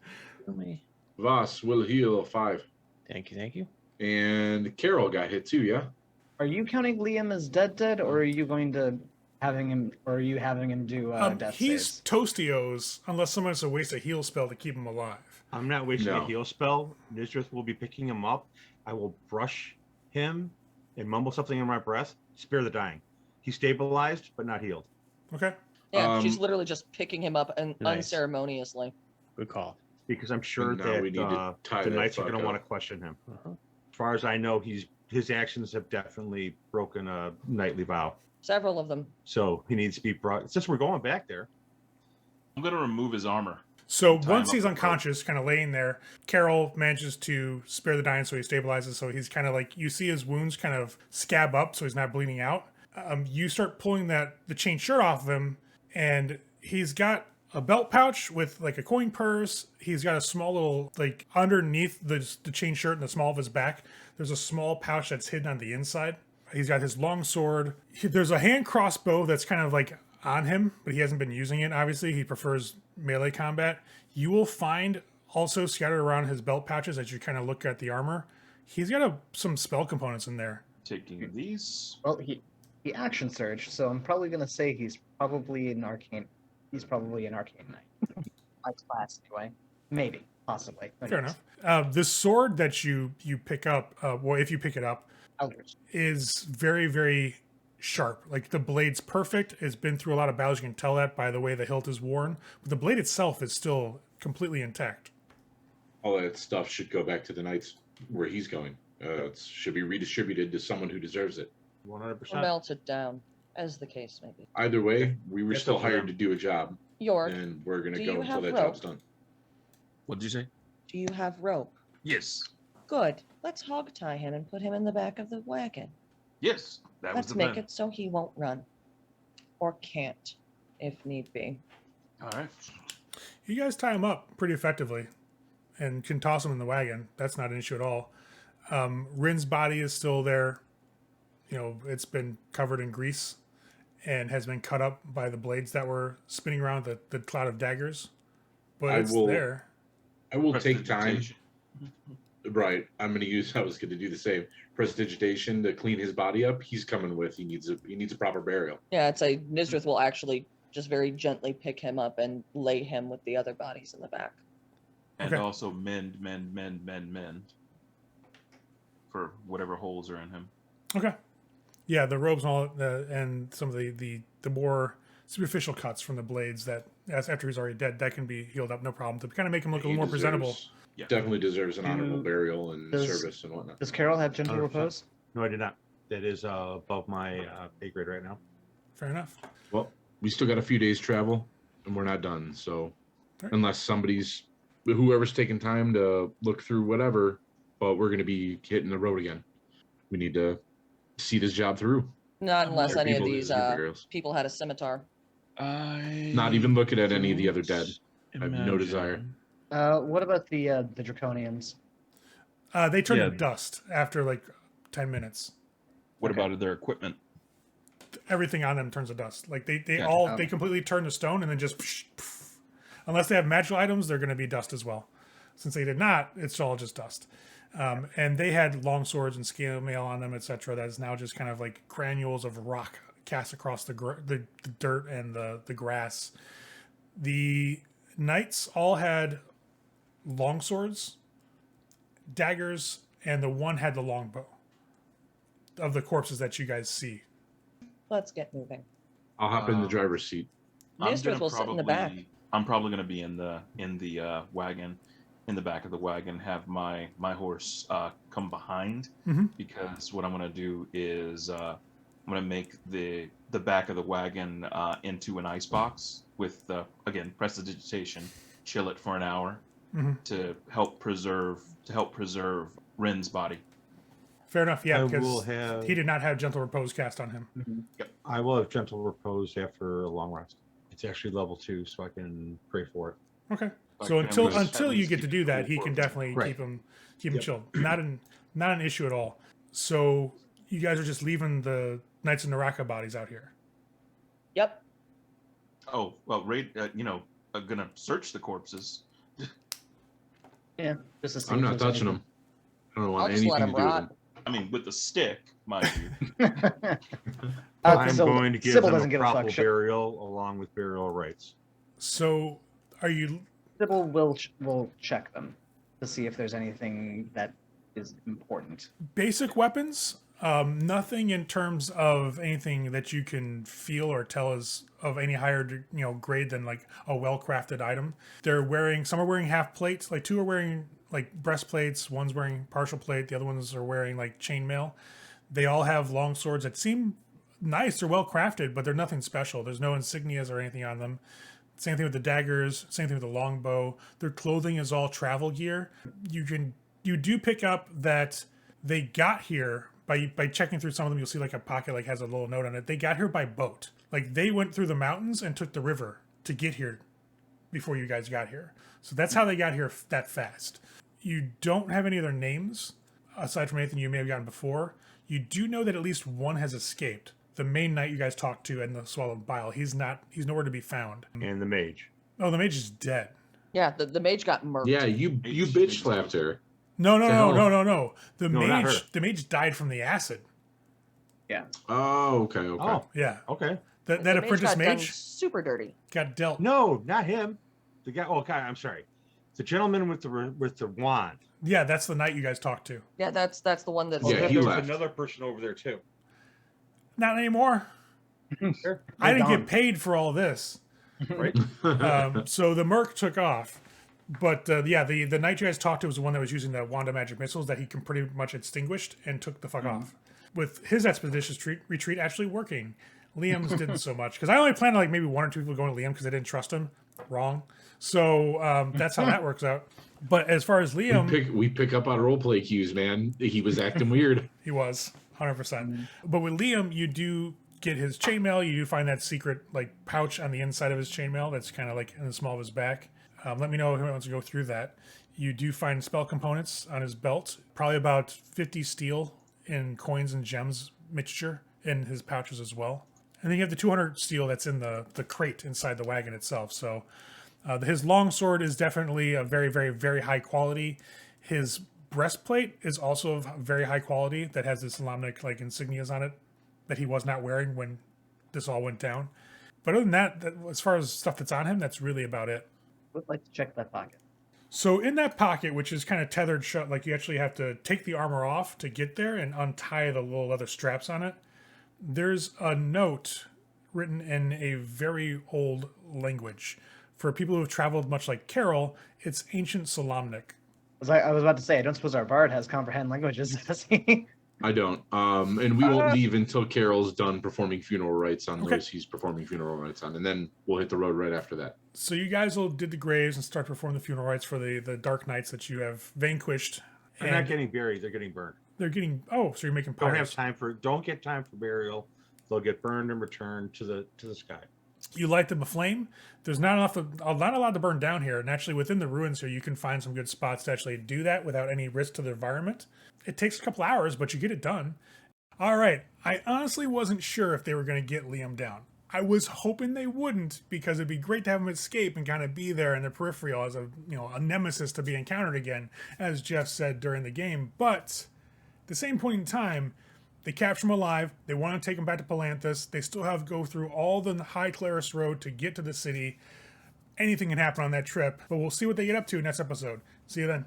Heal me. Voss will heal 5. Thank you. And Carol got hit too, yeah? Are you counting Liam as dead, or are you going to having him do death He's saves? Toastios, unless someone has to waste a heal spell to keep him alive. I'm not wasting No. a heal spell. Nizdrith will be picking him up. I will brush him and mumble something in my breath. Spare the dying. He's stabilized, but not healed. Okay. Yeah, she's Um, literally just picking him up and Nice. unceremoniously. Good call. Because I'm sure And now we that need to tie the that knights are fuck going to want to up. question him. Uh-huh. As far as I know, his actions have definitely broken a knightly vow. Several of them. So he needs to be brought. Since we're going back there, I'm gonna remove his armor. So Tie him once up he's with unconscious, kind of laying there, Carol manages to spare the dying, so he stabilizes. So he's kind of like, you see his wounds kind of scab up, so he's not bleeding out. You start pulling the chain shirt off of him, and he's got a belt pouch with like a coin purse. He's got a small little, like underneath the chain shirt in the small of his back, there's a small pouch that's hidden on the inside. He's got his long sword. There's a hand crossbow that's kind of like on him, but he hasn't been using it. Obviously, he prefers melee combat. You will find also scattered around his belt pouches as you kind of look at the armor. He's got some spell components in there. Taking these. Well, he action surged, so I'm probably gonna say he's probably an arcane. He's probably an arcane knight. My class, anyway. Maybe, possibly. Who Fair knows? enough. The sword that you pick up, well, if you pick it up, Eldritch. is very, very sharp. Like the blade's perfect. It's been through a lot of battles. You can tell that by the way the hilt is worn. But the blade itself is still completely intact. All that stuff should go back to the knights where he's going. It should be redistributed to someone who deserves it. 100%. Or melt it down, as the case may be. Either way, we were Yes, still that's hired them. to do a job, York, and we're going do to you go until have that rope? job's done. What did you say? do you have rope? Yes. Good. Let's hog tie him and put him in the back of the wagon. Yes. That was Let's the make plan. it so he won't run. Or can't, if need be. All right. You guys tie him up pretty effectively and can toss him in the wagon. That's not an issue at all. Rynn's body is still there. You know, it's been covered in grease and has been cut up by the blades that were spinning around the cloud of daggers. but I it's will- there. I will take time. Prestidigitation. Right. I'm going to use. I was going to do the same. Prestidigitation to clean his body up. He's coming with. He needs a proper burial. Yeah, I'd say Nisrith will actually just very gently pick him up and lay him with the other bodies in the back. And Okay. also mend for whatever holes are in him. Okay. Yeah, the robes and all, and some of the more superficial cuts from the blades that, as after he's already dead, that can be healed up, no problem. To kind of make him look a He little more presentable. deserves- Yeah. Definitely deserves an honorable Do- burial and does- service and whatnot. Does Carol have gentle 100%. repose? No, I did not. That is above my pay grade right now. Fair enough. Well, we still got a few days travel, and we're not done. So, Right. unless whoever's taking time to look through whatever, but we're going to be hitting the road again. We need to see this job through. Not unless any of People these deserve burials. people had a scimitar. Not even looking at any of the other dead. I have no desire. What about the draconians? They turn Yeah. to dust after like 10 minutes. What about their equipment? Everything on them turns to dust. Like they Gotcha. they completely turn to stone and then just unless they have magical items, they're going to be dust as well. Since they did not, it's all just dust. And they had long swords and scale mail on them, etc. That is now just kind of like granules of rock cast across the dirt and the grass. The knights all had long swords, daggers, and the one had the longbow. Of the corpses that you guys see, Let's get moving. I'll hop in the driver's seat. I'm Nisrith gonna will sit in the back. I'm probably going to be in the wagon, in the back of the wagon. Have my horse come behind, Mhm. because what I'm going to do is I'm going to make the back of the wagon into an ice box with again prestidigitation. Chill it for an hour Mhm. to help preserve Rynn's body. Fair enough. Yeah, I because will have he did not have gentle repose cast on him. I will have gentle repose after a long rest. It's actually level 2, so I can pray for it. Okay. Like, So I'm until gonna until at you least get to keep do it that, cool he for can a definitely Right. keep him Yep. chill. Not an issue at all. So you guys are just leaving the Knights of Neraka bodies out here. Yep. Oh well, I'm gonna search the corpses. Yeah, just to see I'm if not there's touching anything. them. I don't I'll want just anything let to him do with rot. them. I mean, with the stick, mind you. I'm Sybil- going to give Sybil them doesn't a give a fuck. proper burial along with burial rites. So are you? Sybil will check them to see if there's anything that is important. Basic weapons, nothing in terms of anything that you can feel or tell is of any higher grade than like a well-crafted item. Some are wearing half plates, like two are wearing like breastplates, one's wearing partial plate, the other ones are wearing like chainmail. They all have long swords that seem nice, they're well crafted, but they're nothing special. There's no insignias or anything on them. Same thing with the daggers, same thing with the longbow. Their clothing is all travel gear. You do pick up that they got here by checking through some of them. You'll see like a pocket like has a little note on it. They got here by boat. Like they went through the mountains and took the river to get here before you guys got here. So that's how they got here that fast. You don't have any other names aside from anything you may have gotten before. You do know that at least one has escaped. The main knight you guys talked to and the swallowed bile. He's nowhere to be found. And the mage. Oh, the mage is dead. Yeah, the mage got murked. Yeah, you bitch slapped her. No. The hell? The No, not her. mage died from the acid. Oh, okay. Oh, Yeah. okay. That The apprentice got done mage super dirty. got dealt. No, not him. The guy. Oh, God, I'm sorry. The gentleman with the wand. Yeah, that's the knight you guys talked to. Yeah, that's the one that's. Yeah, he there was left. another person over there too. Not anymore. Sure. I didn't gone. get paid for all this. Right. So the merc took off. But the knight you guys talked to was the one that was using the Wanda magic missiles that he can pretty much extinguished and took the fuck off. With his expeditious retreat actually working. Liam's didn't so much. Because I only planned on like maybe one or two people going to Liam because I didn't trust him. Wrong. So that's how that works out. But as far as Liam, we pick up on roleplay cues, man. He was acting weird. he was 100%. But with Liam, you do get his chainmail. You do find that secret like pouch on the inside of his chainmail that's kind of like in the small of his back. Let me know if anyone wants to go through that. You do find spell components on his belt, probably about 50 steel in coins and gems mixture in his pouches as well. And then you have the 200 steel that's in the crate inside the wagon itself. So His longsword is definitely a very, very, very high quality. His breastplate is also of very high quality that has the Solamnic like insignias on it that he was not wearing when this all went down. But other than that, as far as stuff that's on him, that's really about it. Would like to check that pocket. So in that pocket, which is kind of tethered shut, like you actually have to take the armor off to get there and untie the little leather straps on it, there's a note written in a very old language. For people who have traveled much like Carol, it's ancient Solamnic. I was about to say, I don't suppose our bard has comprehend languages, does he? I don't. And we won't leave until Carol's done performing funeral rites on Okay. those he's performing funeral rites on, and then we'll hit the road right after that. So you guys will did the graves and start performing the funeral rites for the Dark Knights that you have vanquished. They're not getting buried; they're getting burned. They're getting so you're making Don't pyres. don't get time for burial. They'll get burned and returned to the sky. You light them aflame. There's not allowed to burn down here, and actually within the ruins here, you can find some good spots to actually do that without any risk to the environment. It takes a couple hours, but you get it done. All right, I honestly wasn't sure if they were going to get Liam down. I was hoping they wouldn't, because it'd be great to have him escape and kind of be there in the peripheral as a nemesis to be encountered again, as Jeff said during the game. But at the same point in time, they capture him alive. They want to take him back to Palanthas. They still have to go through all the High Claris Road to get to the city. Anything can happen on that trip, but we'll see what they get up to next episode. See you then.